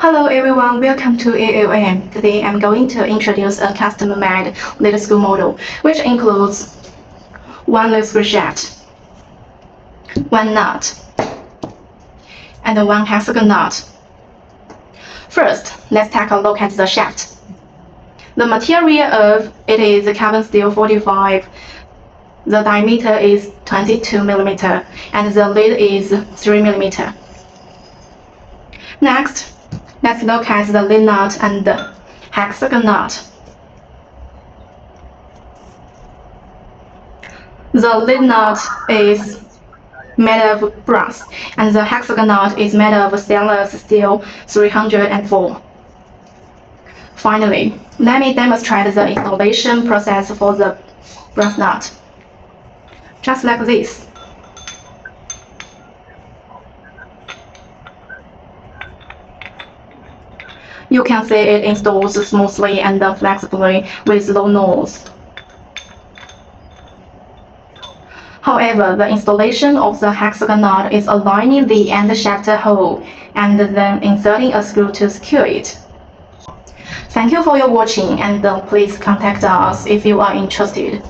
Hello everyone, welcome to ALM. Today I'm going to introduce a custom-made little screw model, which includes one little screw shaft, one nut, and one hexagon nut. First, let's take a look at the shaft. The material of it is carbon steel 45. The diameter is 22 mm and the lid is 3 mm. Next, let's look at the lid nut and the hexagon nut. The lid nut is made of brass, and the hexagon nut is made of stainless steel 304. Finally, let me demonstrate the installation process for the brass nut. Just like this. You can see it installs smoothly and flexibly with low noise. However, the installation of the hexagon nut is aligning the end shaft hole and then inserting a screw to secure it. Thank you for your watching, and please contact us if you are interested.